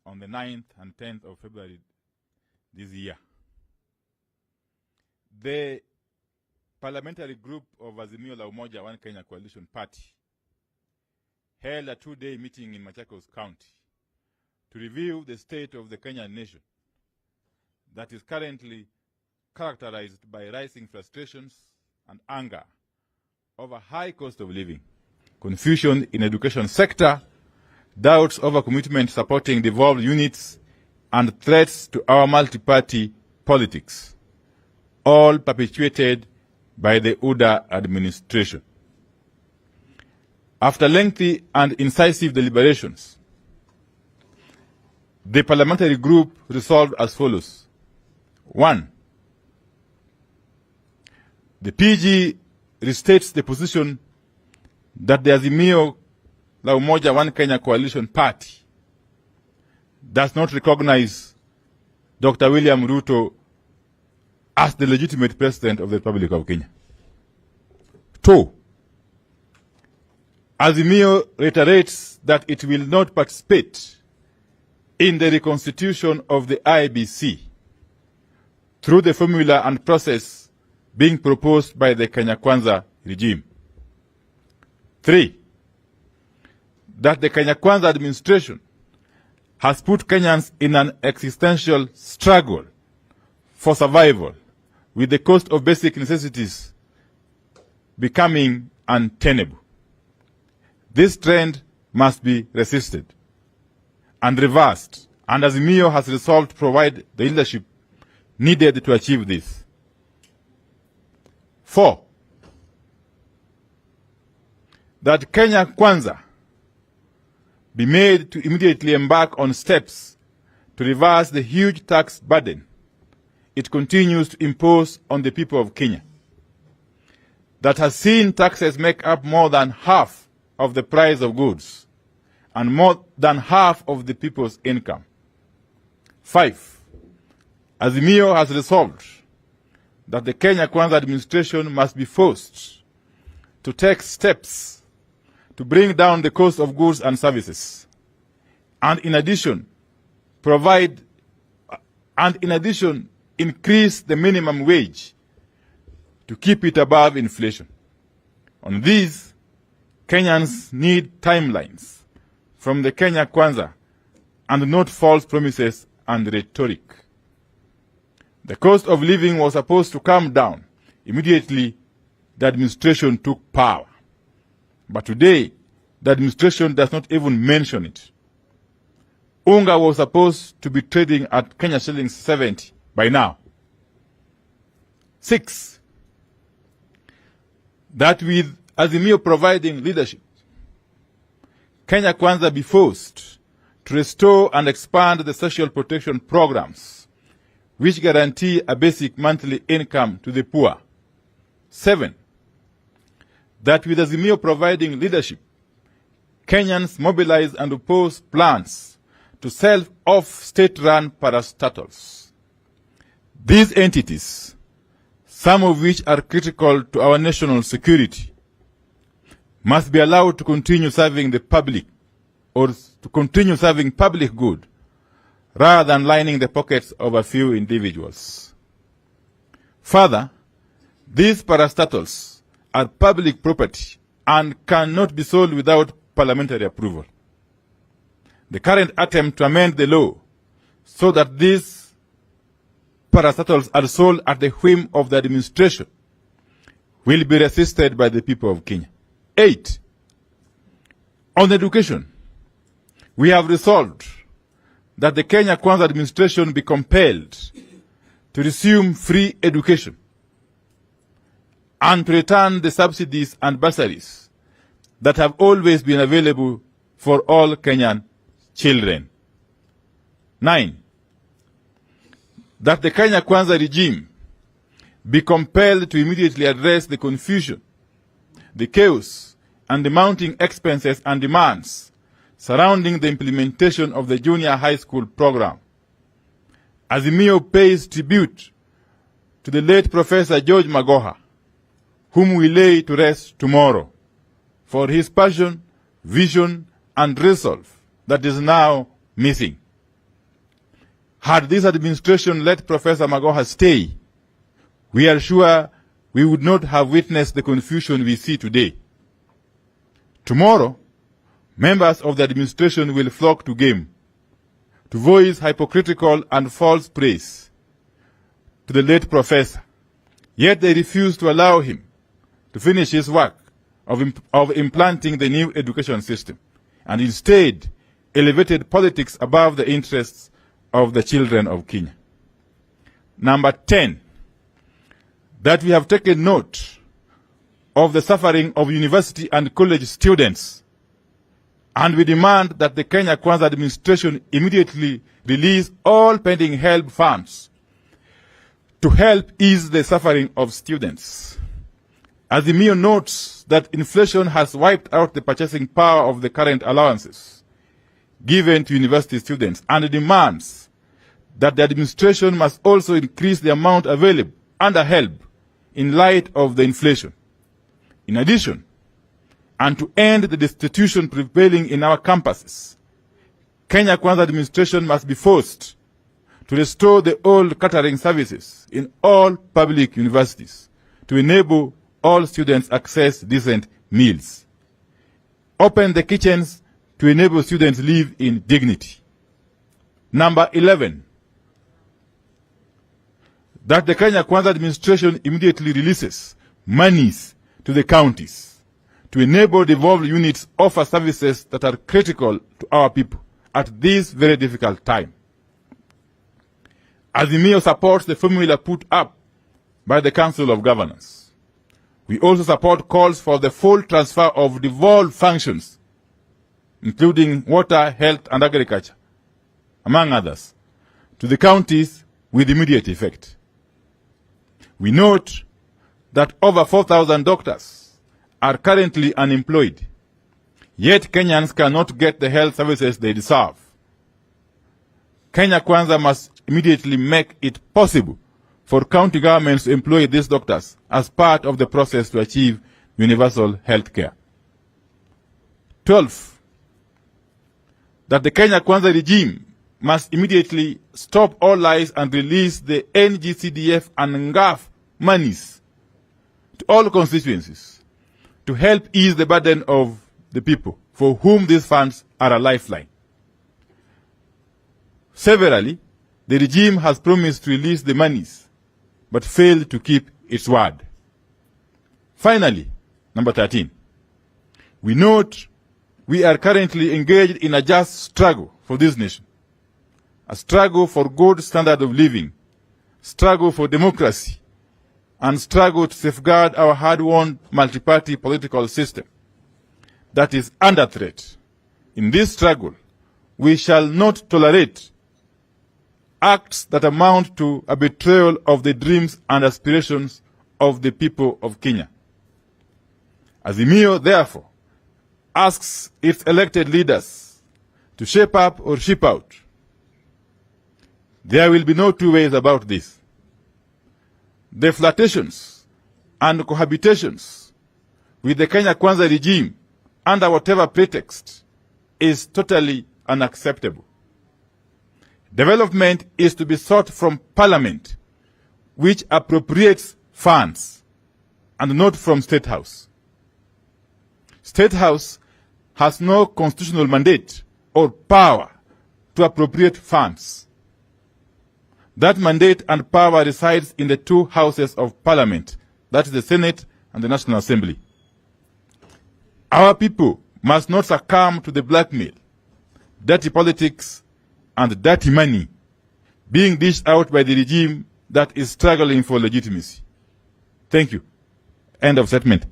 on the 9th and 10th of February this year. The parliamentary group of Azimio la Umoja One Kenya Coalition Party held a two-day meeting in Machakos County to review the state of the Kenyan nation that is currently characterized by rising frustrations and anger over high cost of living, confusion in education sector, doubts over commitment supporting devolved units, and threats to our multi-party politics, all perpetuated by the UDA administration. After lengthy and incisive deliberations, the parliamentary group resolved as follows. 1. The PG restates the position that the Azimio la Umoja One Kenya Coalition Party does not recognize Dr. William Ruto as the legitimate president of the Republic of Kenya. 2. Azimio reiterates that it will not participate in the reconstitution of the IBC through the formula and process being proposed by the Kenya Kwanza regime. 3. That the Kenya Kwanza administration has put Kenyans in an existential struggle for survival, with the cost of basic necessities becoming untenable. This trend must be resisted and reversed, and Azimio has resolved to provide the leadership needed to achieve this. 4. That Kenya Kwanza be made to immediately embark on steps to reverse the huge tax burden it continues to impose on the people of Kenya, that has seen taxes make up more than half of the price of goods and more than half of the people's income. 5. Azimio has resolved that the Kenya Kwanza administration must be forced to take steps to bring down the cost of goods and services, and in addition, increase the minimum wage to keep it above inflation. On these, Kenyans need timelines from the Kenya Kwanza and not false promises and rhetoric. The cost of living was supposed to come down immediately the administration took power. But today, the administration does not even mention it. Unga was supposed to be trading at Kenya shillings 70 by now. 6. That with Azimio providing leadership, Kenya Kwanza be forced to restore and expand the social protection programs which guarantee a basic monthly income to the poor. 7. That with Azimio providing leadership, Kenyans mobilize and oppose plans to sell off state-run parastatals. These entities, some of which are critical to our national security, must be allowed to continue serving the public or to continue serving public good rather than lining the pockets of a few individuals. Further, these parastatals are public property and cannot be sold without parliamentary approval. The current attempt to amend the law so that these parastatals are sold at the whim of the administration will be resisted by the people of Kenya. 8. On education, we have resolved that the Kenya Kwanza administration be compelled to resume free education and to return the subsidies and bursaries that have always been available for all Kenyan children. 9. That the Kenya Kwanza regime be compelled to immediately address the confusion, the chaos, and the mounting expenses and demands surrounding the implementation of the junior high school program. Azimio pays tribute to the late Professor George Magoha, whom we lay to rest tomorrow, for his passion, vision, and resolve that is now missing. Had this administration let Professor Magoha stay, we are sure we would not have witnessed the confusion we see today. Tomorrow, members of the administration will flock to game to voice hypocritical and false praise to the late professor. Yet they refuse to allow him to finish his work of implanting the new education system, and instead elevated politics above the interests of the children of Kenya. Number 10, that we have taken note of the suffering of university and college students, and we demand that the Kenya Kwanza administration immediately release all pending help funds to help ease the suffering of students. Azimio notes that inflation has wiped out the purchasing power of the current allowances given to university students, and demands that the administration must also increase the amount available under help in light of the inflation. In addition, and to end the destitution prevailing in our campuses, Kenya Kwanza administration must be forced to restore the old catering services in all public universities to enable all students access decent meals. Open the kitchens to enable students live in dignity. Number 11, that the Kenya Kwanza administration immediately releases monies to the counties to enable devolved units offer services that are critical to our people at this very difficult time. Azimio supports the formula put up by the Council of Governors. We also support calls for the full transfer of devolved functions, including water, health, and agriculture, among others, to the counties with immediate effect. We note that over 4,000 doctors are currently unemployed, yet Kenyans cannot get the health services they deserve. Kenya Kwanza must immediately make it possible for county governments to employ these doctors as part of the process to achieve universal health care. 12, that the Kenya Kwanza regime must immediately stop all lies and release the NGCDF and NGAF monies to all constituencies to help ease the burden of the people for whom these funds are a lifeline. Severally, the regime has promised to release the monies, but failed to keep its word. Finally, number 13, we note we are currently engaged in a just struggle for this nation, a struggle for good standard of living, struggle for democracy, and struggle to safeguard our hard-won multi-party political system that is under threat. In this struggle, we shall not tolerate acts that amount to a betrayal of the dreams and aspirations of the people of Kenya. Azimio, therefore, asks its elected leaders to shape up or ship out. There will be no two ways about this. The flirtations and cohabitations with the Kenya Kwanza regime under whatever pretext is totally unacceptable. Development is to be sought from Parliament, which appropriates funds, and not from State House. State House has no constitutional mandate or power to appropriate funds. That mandate and power resides in the two houses of Parliament, that is the Senate and the National Assembly. Our people must not succumb to the blackmail, dirty politics, and dirty money being dished out by the regime that is struggling for legitimacy. Thank you. End of statement.